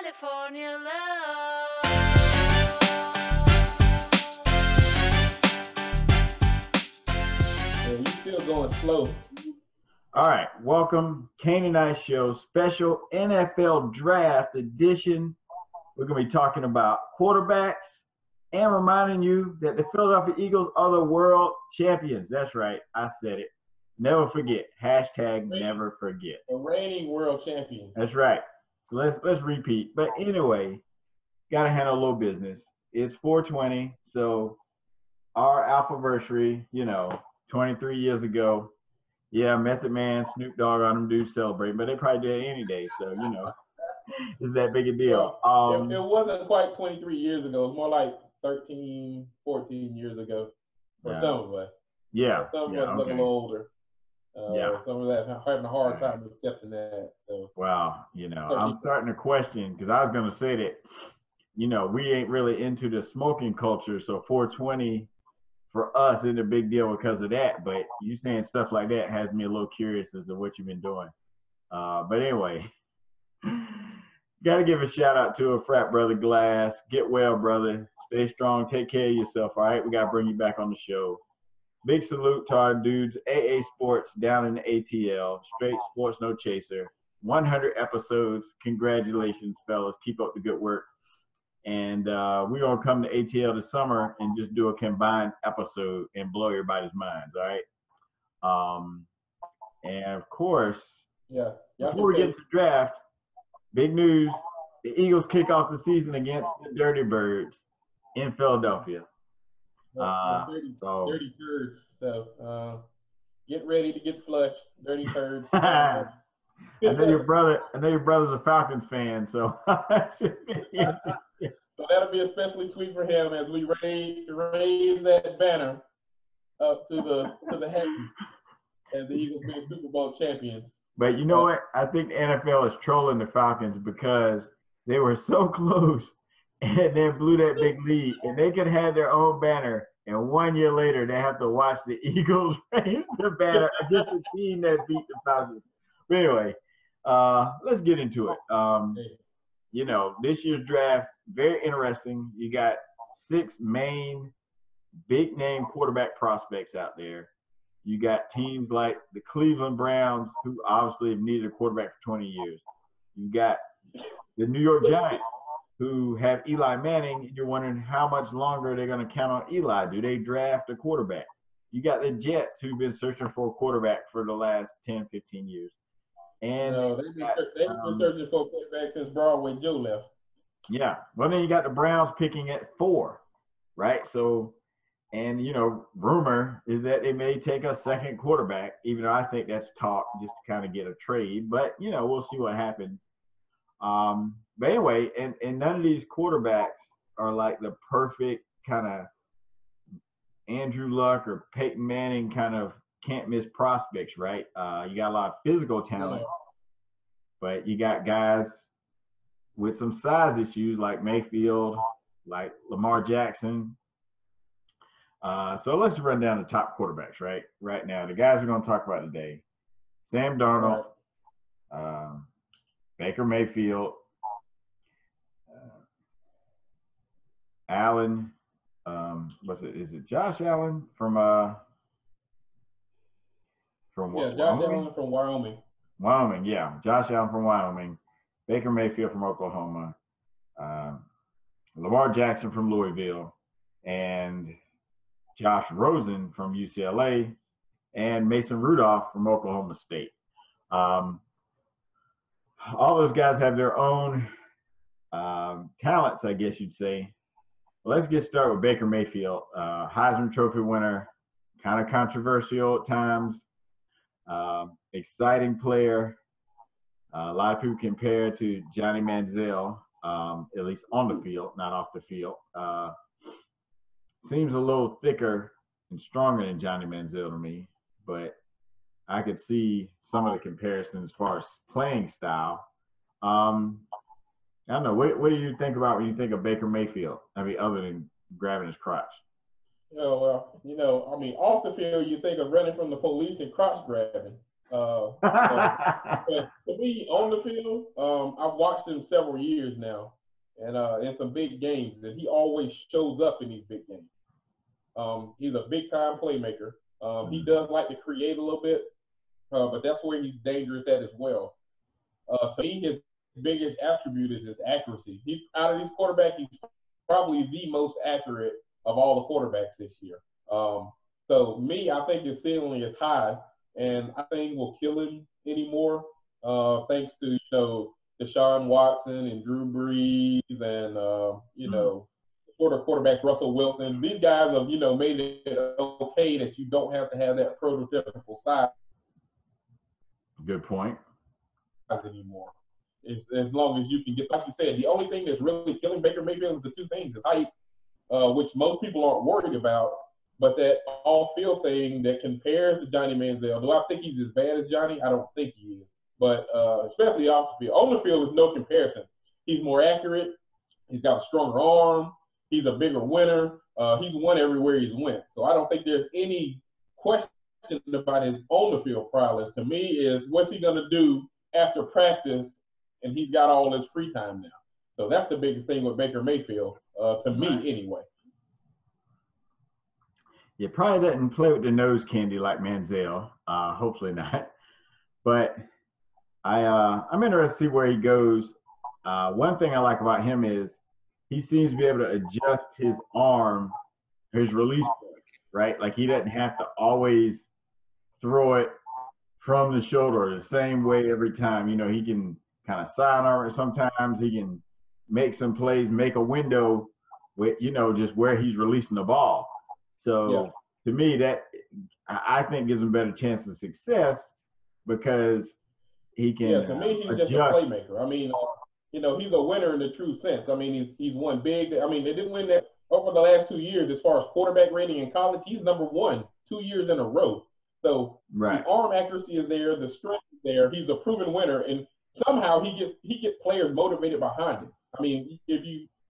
California love. Yeah, you still going slow. All right, welcome, Kane and I Show, special NFL Draft edition. We're going to be talking about quarterbacks and reminding you that the Philadelphia Eagles are the world champions. That's right, I said it. Never forget. Hashtag never forget. The reigning world champions. That's right. So let's repeat. But anyway, got to handle a little business. It's 420, so our alphaversary, 23 years ago. Yeah, Method Man, Snoop Dogg, all them dudes celebrate, but they probably did it any day. So, it's that big a deal. Well, it wasn't quite 23 years ago. It was more like 13, 14 years ago for some of us. Yeah. Some of us look a little older. Some of that having a hard time accepting that. So. Well, I'm starting to question because I was going to say that, we ain't really into the smoking culture. So 420 for us isn't a big deal because of that. But you saying stuff like that has me a little curious as to what you've been doing. But anyway, got to give a shout out to a frat brother, Glass. Get well, brother. Stay strong. Take care of yourself. All right. We got to bring you back on the show. Big salute to our dudes, AA Sports down in the ATL, straight sports, no chaser. 100 episodes. Congratulations, fellas. Keep up the good work. And we're going to come to ATL this summer and just do a combined episode and blow everybody's minds, all right? And, of course, before we get to the draft, big news, the Eagles kick off the season against the Dirty Birds in Philadelphia. Dirty birds. So get ready to get flushed. Dirty birds. I know your brother's a Falcons fan, so so that'll be especially sweet for him as we raise that banner up to the heavens as the Eagles being Super Bowl champions. But you know what? I think the NFL is trolling the Falcons because they were so close and then blew that big lead, and they could have their own banner, and 1 year later they have to watch the Eagles raise the banner against the team that beat the Falcons. But anyway, let's get into it. This year's draft, very interesting. You got 6 main big-name quarterback prospects out there. You got teams like the Cleveland Browns, who obviously have needed a quarterback for 20 years. You got the New York Giants, who have Eli Manning. You're wondering how much longer they're going to count on Eli. Do they draft a quarterback? You got the Jets, who've been searching for a quarterback for the last 10, 15 years. And they've been searching for a quarterback since Broadway Joe left. Yeah. Well, then you got the Browns picking at 4, right? So, and, rumor is that they may take a second quarterback, even though I think that's talk just to kind of get a trade. But, we'll see what happens. But anyway, and none of these quarterbacks are like the perfect kind of Andrew Luck or Peyton Manning kind of can't miss prospects, right? You got a lot of physical talent, but you got guys with some size issues like Mayfield, like Lamar Jackson. So let's run down the top quarterbacks right now. The guys we're going to talk about today: Sam Darnold, Baker Mayfield, Allen. Is it Josh Allen from Josh Allen from Wyoming. Wyoming, yeah. Josh Allen from Wyoming. Baker Mayfield from Oklahoma. Lamar Jackson from Louisville. And Josh Rosen from UCLA. And Mason Rudolph from Oklahoma State. All those guys have their own talents, I guess you'd say. Let's get started with Baker Mayfield. Heisman Trophy winner. Kind of controversial at times. Exciting player. A lot of people compare to Johnny Manziel, at least on the field, not off the field. Seems a little thicker and stronger than Johnny Manziel to me, but I could see some of the comparisons as far as playing style. I don't know. What do you think about when you think of Baker Mayfield? I mean, other than grabbing his crotch. Off the field, you think of running from the police and crotch grabbing. But to me, on the field, I've watched him several years now, and in some big games, and he always shows up in these big games. He's a big time playmaker. He does like to create a little bit, but that's where he's dangerous at as well. To me, his biggest attribute is his accuracy. He's out of these quarterbacks, he's probably the most accurate of all the quarterbacks this year. So me, I think his ceiling is high, and I think will kill him anymore. Thanks to Deshaun Watson and Drew Brees and for the quarterbacks Russell Wilson. These guys have made it okay that you don't have to have that prototypical size. Good point. Anymore. As long as you can get, like you said, the only thing that's really killing Baker Mayfield is the two things: the height, which most people aren't worried about, but that all-field thing that compares to Johnny Manziel. Do I think he's as bad as Johnny? I don't think he is, but especially off the field. On the field is no comparison. He's more accurate. He's got a stronger arm. He's a bigger winner. He's won everywhere he's went. So I don't think there's any question about his on-the-field prowess. To me, is what's he going to do after practice, and he's got all his free time now. So that's the biggest thing with Baker Mayfield, to me anyway. You probably doesn't play with the nose candy like Manziel. Hopefully not. But I'm interested to see where he goes. One thing I like about him is he seems to be able to adjust his arm, his release point, right? Like he doesn't have to always throw it from the shoulder the same way every time. He can kind of sidearm it sometimes. He can make some plays, make a window with, just where he's releasing the ball. So to me, that I think gives him a better chance of success because he can. Yeah, to me, he's adjust. Just a playmaker. I mean, he's a winner in the true sense. I mean, he's won big. I mean, they didn't win that over the last 2 years as far as quarterback rating in college. He's number one 2 years in a row. So the arm accuracy is there, the strength is there. He's a proven winner, and somehow he gets players motivated behind him. I mean,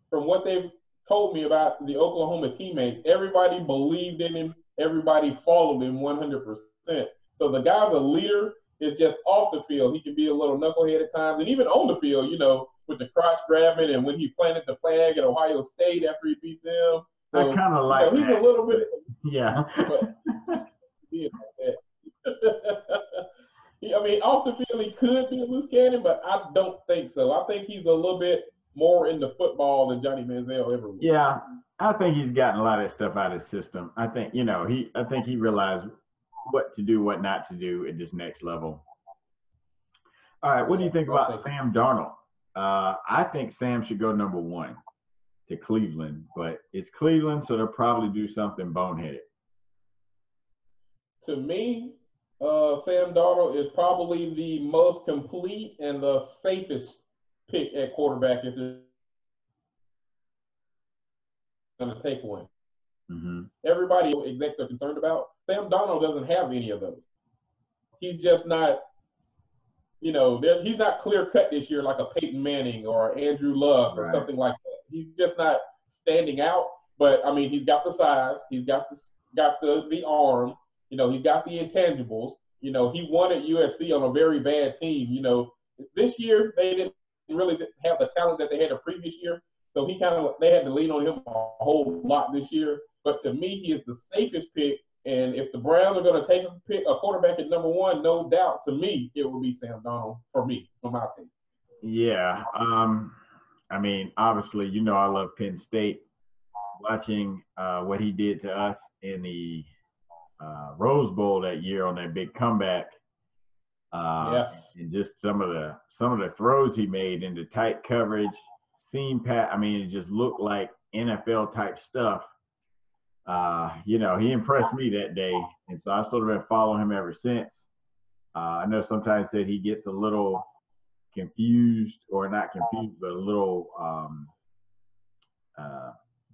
from what they've told me about the Oklahoma teammates, everybody believed in him, everybody followed him 100%. So the guy's a leader. It's just off the field, he can be a little knucklehead at times, and even on the field, with the crotch grabbing and when he planted the flag at Ohio State after he beat them. So, I kind of like he's a little bit. Yeah. But, I mean, off the field, he could be a loose cannon, but I don't think so. I think he's a little bit more into football than Johnny Manziel ever was. Yeah, I think he's gotten a lot of that stuff out of his system. I think, I think he realized what to do, what not to do at this next level. All right, what do you think about Sam Darnold? I think Sam should go number 1 to Cleveland, but it's Cleveland, so they'll probably do something boneheaded. To me, Sam Darnold is probably the most complete and the safest pick at quarterback if they're going to take one. Mm-hmm. Everybody execs are concerned about. Sam Darnold doesn't have any of those. He's just not, he's not clear-cut this year like a Peyton Manning or Andrew Luck or something like that. He's just not standing out. But, I mean, he's got the size. He's got the arm. He's got the intangibles. He won at USC on a very bad team. This year they didn't really have the talent that they had the previous year. So they had to lean on him a whole lot this year. But to me, he is the safest pick. And if the Browns are going to take a quarterback at number 1, no doubt, to me, it will be Sam Darnold for my team. Yeah. I mean, obviously, I love Penn State. Watching what he did to us in the Rose Bowl that year on that big comeback. Yes. And just some of the throws he made into tight coverage, seam pat. I mean, it just looked like NFL type stuff. He impressed me that day, and so I've sort of been following him ever since. I know sometimes said he gets a little confused, or not confused, but a little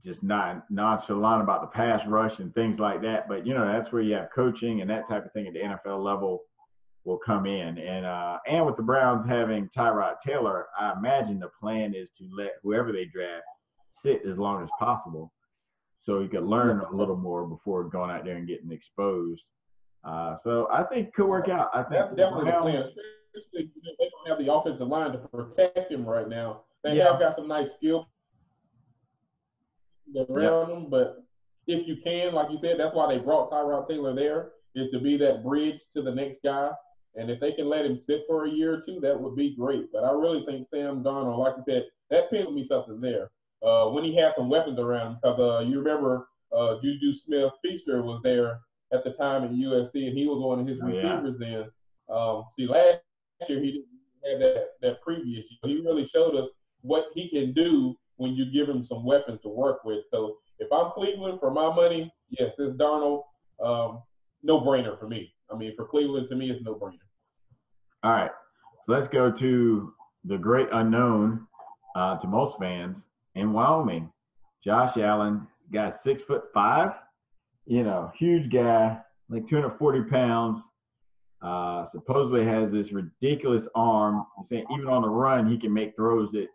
just not nonchalant about the pass rush and things like that. But that's where you have coaching and that type of thing at the NFL level will come in. And with the Browns having Tyrod Taylor, I imagine the plan is to let whoever they draft sit as long as possible, so he could learn a little more before going out there and getting exposed. So I think it could work out. I think that's definitely the plan, especially if they don't have the offensive line to protect him right now. They have got some nice skill around them, but if you can, like you said, that's why they brought Tyrod Taylor there, is to be that bridge to the next guy. And if they can let him sit for a year or two, that would be great. But I really think Sam Darnold, like you said, that pinned me something there. When he had some weapons around him, because you remember Juju Smith-Schuster was there at the time at USC, and he was one of his receivers then. See, last year he didn't have that previous year. He really showed us what he can do when you give him some weapons to work with. So if I'm Cleveland, for my money, yes, it's Darnold. No-brainer for me. I mean, for Cleveland, to me, it's no-brainer. All right. So let's go to the great unknown to most fans in Wyoming. Josh Allen, guy 6'5", huge guy, like 240 pounds. Supposedly has this ridiculous arm. He's saying even on the run, he can make throws that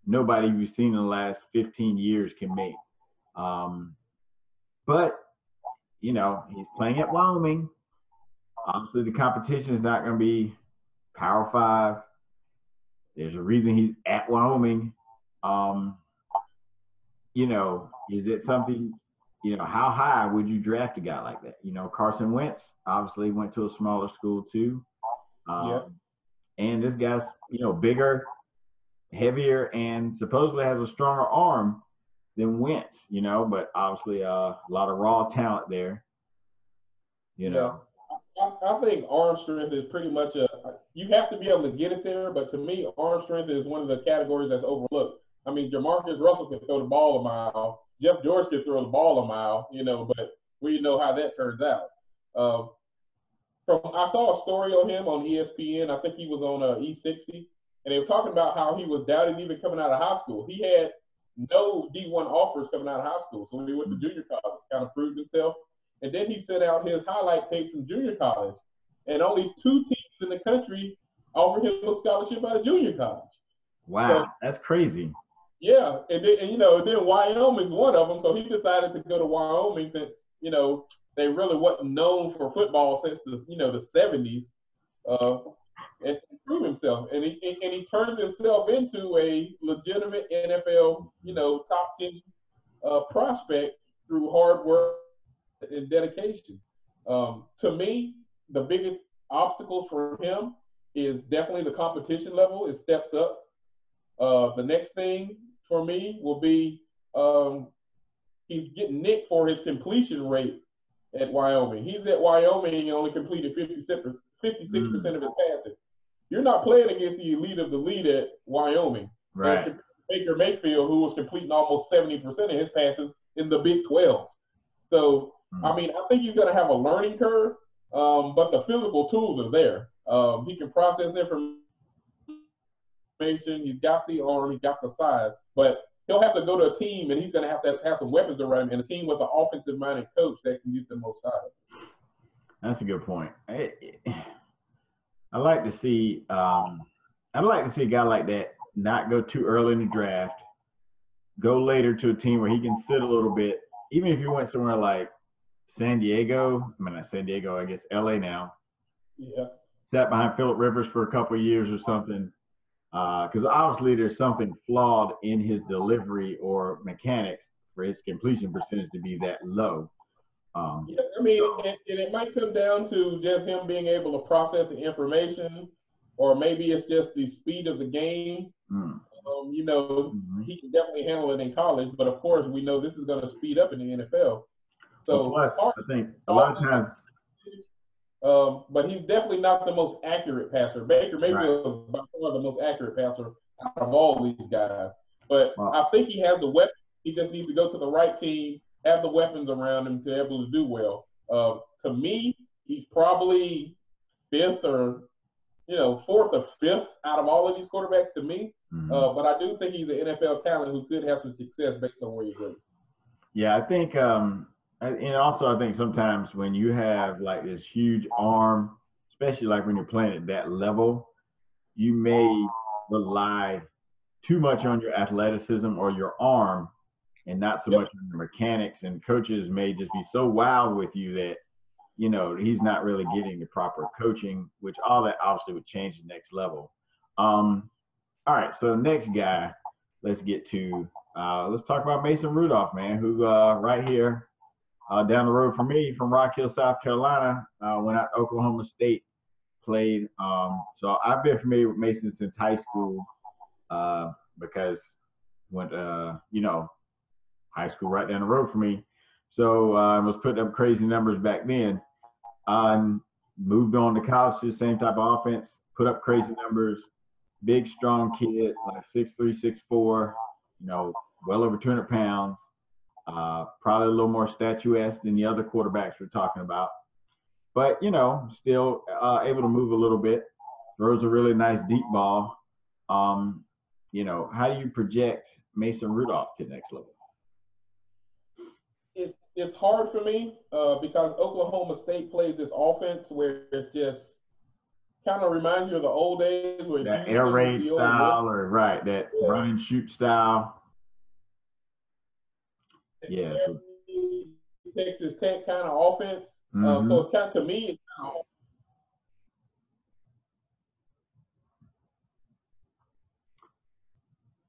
nobody we've seen in the last 15 years can make. But, he's playing at Wyoming. Obviously, the competition is not going to be Power 5. There's a reason he's at Wyoming. Is it something, how high would you draft a guy like that? Carson Wentz obviously went to a smaller school too. And this guy's, bigger, heavier, and supposedly has a stronger arm than Wentz, but obviously a lot of raw talent there. I think arm strength is pretty much you have to be able to get it there, but to me, arm strength is one of the categories that's overlooked. I mean, Jamarcus Russell can throw the ball a mile. Jeff George can throw the ball a mile, but we know how that turns out. I saw a story on him on ESPN. I think he was on E60, and they were talking about how he was doubted even coming out of high school. He had no D1 offers coming out of high school, so when he went to junior college, kind of proved himself. And then he sent out his highlight tape from junior college, and only 2 teams in the country offered him a scholarship out of junior college. Wow, so, that's crazy. Yeah, and then Wyoming's one of them, so he decided to go to Wyoming since they really wasn't known for football since the 70s, and prove himself. And he turns himself into a legitimate NFL top 10 prospect through hard work and dedication. To me, the biggest obstacles for him is definitely the competition level. It steps up. The next thing for me will be he's getting nicked for his completion rate at Wyoming. He's at Wyoming and only completed 56% of his passes. You're not playing against the elite of the lead at Wyoming. Right. Baker Mayfield, who was completing almost 70% of his passes in the Big 12. So, I mean, I think he's going to have a learning curve, but the physical tools are there. He can process information. He's got the arm. He's got the size. But he'll have to go to a team, and he's going to have some weapons around him, and a team with an offensive-minded coach that can get the most out of it. That's a good point. I'd like to see a guy like that not go too early in the draft, go later to a team where he can sit a little bit. Even if you went somewhere like San Diego, not San Diego, I guess LA now. Yeah. Sat behind Phillip Rivers for a couple of years or something. Because obviously there's something flawed in his delivery or mechanics for his completion percentage to be that low. And it might come down to just him being able to process the information, or maybe it's just the speed of the game. He can definitely handle it in college, but of course we know this is going to speed up in the NFL. So plus, I think a lot of times. But he's definitely not the most accurate passer. Baker Mayfield is by far the most accurate passer out of all these guys. But I think he has the weapons. He just needs to go to the right team, have the weapons around him to be able to do well. To me, he's probably fourth or fifth out of all of these quarterbacks to me. But I do think he's an NFL talent who could have some success based on where he goes. Yeah, I think and also I think sometimes when you have like this huge arm, especially like when you're playing at that level, you may rely too much on your athleticism or your arm and not so much on your mechanics, and coaches may just be so wild with you that you know, he's not really getting the proper coaching, which all that obviously would change the next level. All right, so next guy, let's get to let's talk about Mason Rudolph, man, who right here down the road from me from Rock Hill, South Carolina, went out to Oklahoma State, played. So I've been familiar with Mason since high school because went you know, high school right down the road from me. So I was putting up crazy numbers back then. Moved on to college to the same type of offense, put up crazy numbers. Big, strong kid, like 6'3", 6'4", you know, well over 200 pounds. Probably a little more statuesque than the other quarterbacks we're talking about. But, you know, still able to move a little bit. Throws a really nice deep ball. You know, how do you project Mason Rudolph to the next level? It's hard for me because Oklahoma State plays this offense where it's just kind of reminds you of the old days where that air raid style, or right, that run and shoot style. Yeah, so Texas Tech kind of offense. So it's kind of, to me,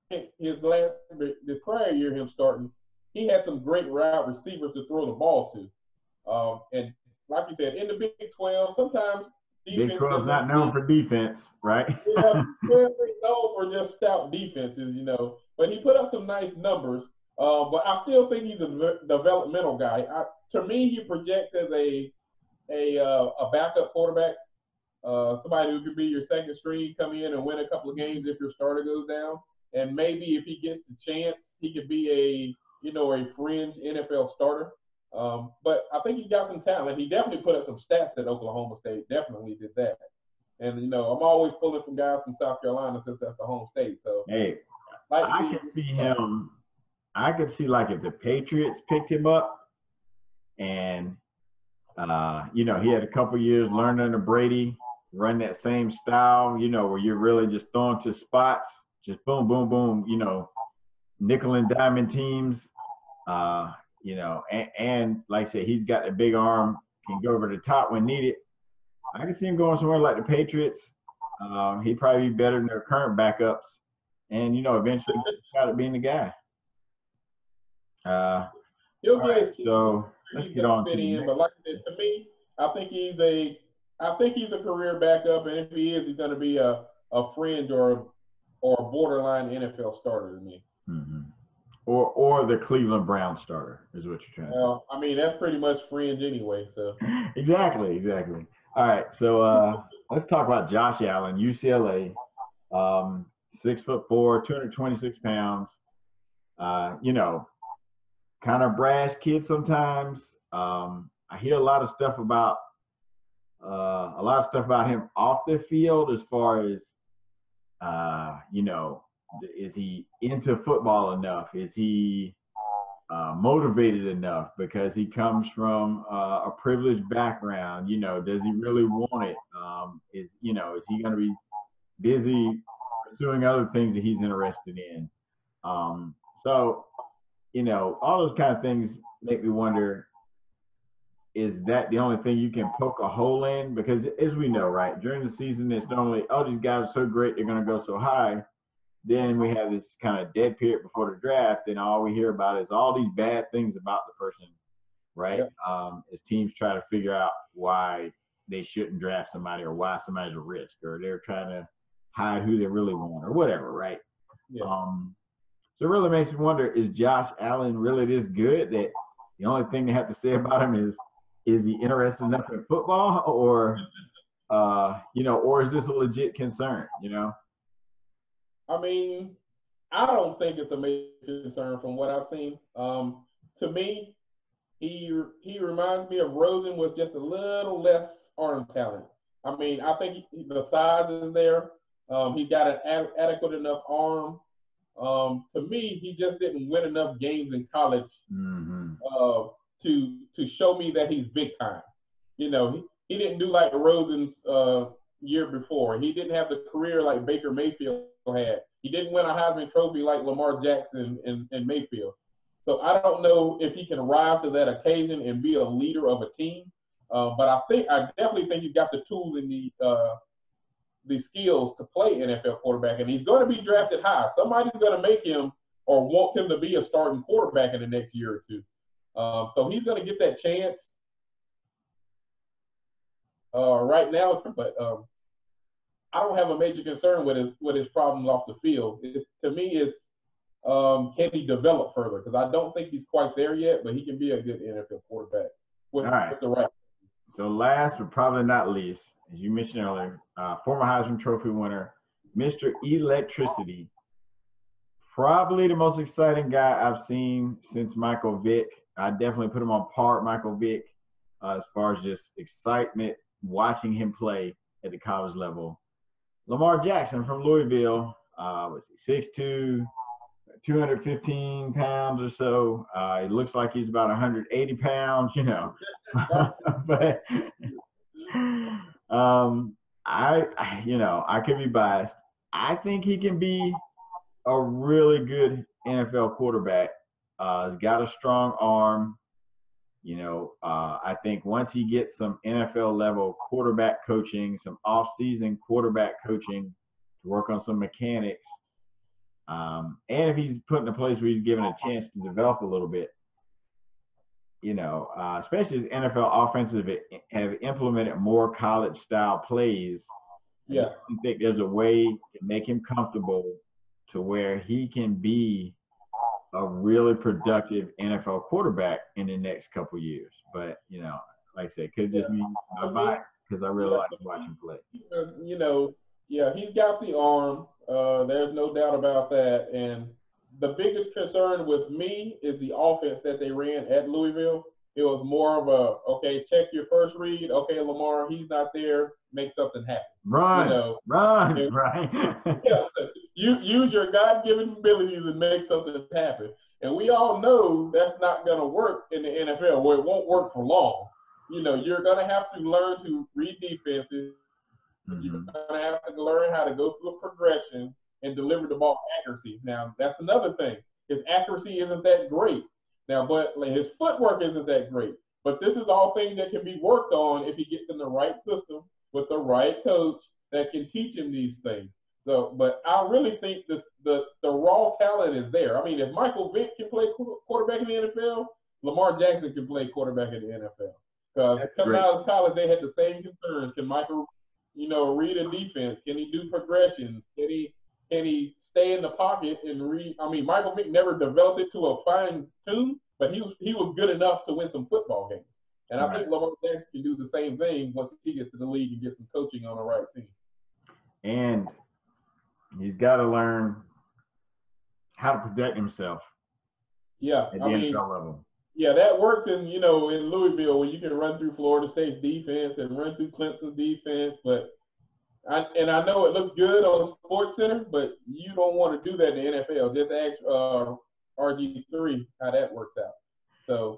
the prior year him starting, he had some great route receivers to throw the ball to. And like you said, in the Big 12, sometimes Big 12 is not known for defense, right? Yeah, they're known for just stout defenses, you know. But he put up some nice numbers. But I still think he's a developmental guy. To me, he projects as a backup quarterback, somebody who could be your second string, come in and win a couple of games if your starter goes down. And maybe if he gets the chance, he could be a fringe NFL starter. But I think he's got some talent. He definitely put up some stats at Oklahoma State. Definitely did that. And, you know, I'm always pulling from guys from South Carolina since that's the home state. So, hey, I can see him. I could see, like, if the Patriots picked him up and, you know, he had a couple years learning under Brady, run that same style, you know, where you're really just throwing to spots, just boom, boom, boom, you know, nickel and diamond teams. You know, and like I said, he's got a big arm, can go over the top when needed. I can see him going somewhere like the Patriots. He'd probably be better than their current backups, and, you know, eventually got to being the guy. So let's get on to the next. But like I said, to me, I think he's a career backup, and if he is, he's going to be a fringe or a borderline NFL starter to me. Mm-hmm. Or the Cleveland Browns starter is what you're trying to say. I mean, that's pretty much fringe anyway. So exactly. All right, so let's talk about Josh Allen, UCLA, 6'4", 226 pounds. You know, kind of brash kid sometimes. I hear a lot of stuff about him off the field as far as you know, is he into football enough? Is he motivated enough because he comes from a privileged background? You know, does he really want it? Is he going to be busy pursuing other things that he's interested in? So, you know, all those kind of things make me wonder, is that the only thing you can poke a hole in? Because as we know, right, during the season, it's normally, oh, these guys are so great, they're going to go so high. Then we have this kind of dead period before the draft, and all we hear about is all these bad things about the person, right? Yep. As teams try to figure out why they shouldn't draft somebody, or why somebody's a risk, or they're trying to hide who they really want, or whatever, right? Yeah. So it really makes me wonder, is Josh Allen really this good that the only thing they have to say about him is he interested enough in football, or, you know, or is this a legit concern, you know? I mean, I don't think it's a major concern from what I've seen. To me, he reminds me of Rosen with just a little less arm talent. I mean, I think the size is there. He's got an adequate enough arm. To me, he just didn't win enough games in college to show me that he's big time. You know, he didn't do like Rosen's year before. He didn't have the career like Baker Mayfield had. He didn't win a Heisman Trophy like Lamar Jackson and Mayfield. So I don't know if he can rise to that occasion and be a leader of a team. But I definitely think he's got the tools and the skills to play NFL quarterback, and he's going to be drafted high. Somebody's going to make him or wants him to be a starting quarterback in the next year or two. So he's going to get that chance. Right now, but I don't have a major concern with his problems off the field. To me, it's can he develop further? Because I don't think he's quite there yet, but he can be a good NFL quarterback with the right. So last but probably not least, as you mentioned earlier, former Heisman Trophy winner, Mr. Electricity. Probably the most exciting guy I've seen since Michael Vick. I definitely put him on par with Michael Vick as far as just excitement watching him play at the college level. Lamar Jackson from Louisville, was he 6'2", 215 pounds or so. It looks like he's about 180 pounds, you know. But I could be biased. I think he can be a really good NFL quarterback. He's got a strong arm. I think once he gets some NFL level quarterback coaching, some off-season quarterback coaching to work on some mechanics, and if he's put in a place where he's given a chance to develop a little bit, especially as NFL offenses have implemented more college-style plays. Yeah, I think there's a way to make him comfortable to where he can be a really productive NFL quarterback in the next couple years. But, like I said, could just be my bias because I really like to watch him play. He's got the arm. There's no doubt about that. And the biggest concern with me is the offense that they ran at Louisville. It was more of okay, check your first read. Okay, Lamar, he's not there. Make something happen. Run. Right. You use your God-given abilities and make something happen. And we all know that's not going to work in the NFL, where it won't work for long. You're going to have to learn to read defenses. Mm-hmm. You're going to have to learn how to go through a progression and deliver the ball accuracy. Now, that's another thing. His accuracy isn't that great. Now, but his footwork isn't that great. But this is all things that can be worked on if he gets in the right system with the right coach that can teach him these things. So, but I really think the raw talent is there. I mean, if Michael Vick can play quarterback in the NFL, Lamar Jackson can play quarterback in the NFL. Because coming out of college, they had the same concerns. Can Michael, read a defense? Can he do progressions? Can he stay in the pocket and read? I mean, Michael Vick never developed it to a fine tune, but he was good enough to win some football games. And I think Lamar Jackson can do the same thing once he gets to the league and get some coaching on the right team. And he's got to learn how to protect himself. Yeah, at the NFL level. Yeah, that works in Louisville when you can run through Florida State's defense and run through Clemson's defense. But I know it looks good on Sports Center, but you don't want to do that in the NFL. Just ask RG3 how that works out. So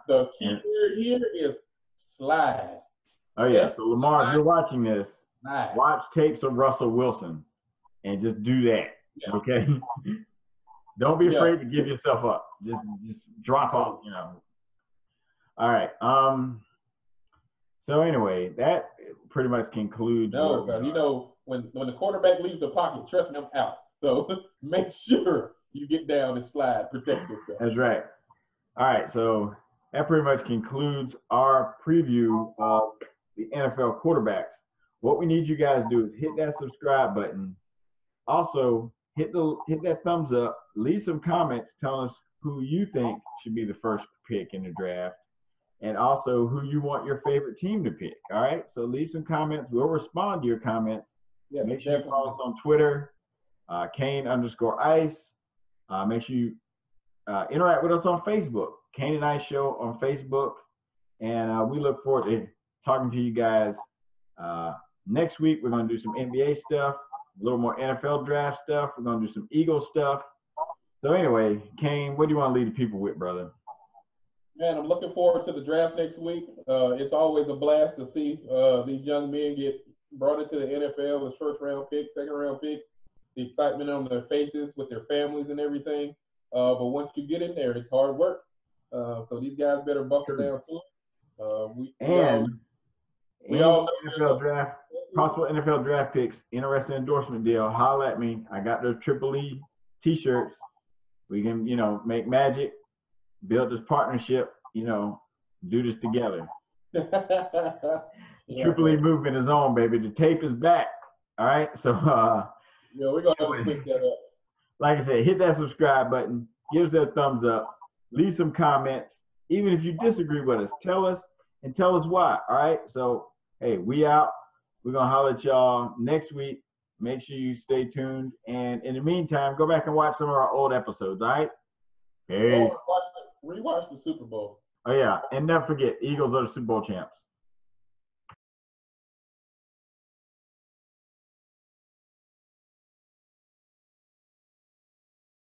the key word here is slide. Oh yeah. So Lamar, if you're watching this, watch tapes of Russell Wilson. And just do that, okay? Don't be afraid to give yourself up. Just drop off, All right. So anyway, that pretty much concludes. No, when the quarterback leaves the pocket, trust me, I'm out. So make sure you get down and slide, protect yourself. That's right. All right. So that pretty much concludes our preview of the NFL quarterbacks. What we need you guys to do is hit that subscribe button. Also, hit that thumbs up. Leave some comments telling us who you think should be the first pick in the draft, and also who you want your favorite team to pick. All right. So leave some comments. We'll respond to your comments. Yeah, make sure you follow us on Twitter, Kane_Ice. Make sure you interact with us on Facebook, Kane and Ice Show on Facebook, and we look forward to talking to you guys next week. We're going to do some NBA stuff. A little more NFL draft stuff. We're going to do some Eagles stuff. So anyway, Kane, what do you want to leave the people with, brother? Man, I'm looking forward to the draft next week. It's always a blast to see these young men get brought into the NFL as first-round picks, second-round picks, the excitement on their faces with their families and everything. But once you get in there, it's hard work. So these guys better buckle down to it. We all NFL draft, possible NFL draft picks, interesting endorsement deal. Holla at me. I got those Triple E T-shirts. We can, make magic, build this partnership, do this together. Triple E movement is on, baby. The tape is back. All right. So we're gonna switch that up. Like I said, hit that subscribe button, give us that thumbs up, leave some comments. Even if you disagree with us, tell us and tell us why. All right. So hey, we out. We're gonna holler at y'all next week. Make sure you stay tuned. And in the meantime, go back and watch some of our old episodes. All right. Peace. Rewatch the Super Bowl. Oh yeah, and never forget, Eagles are the Super Bowl champs.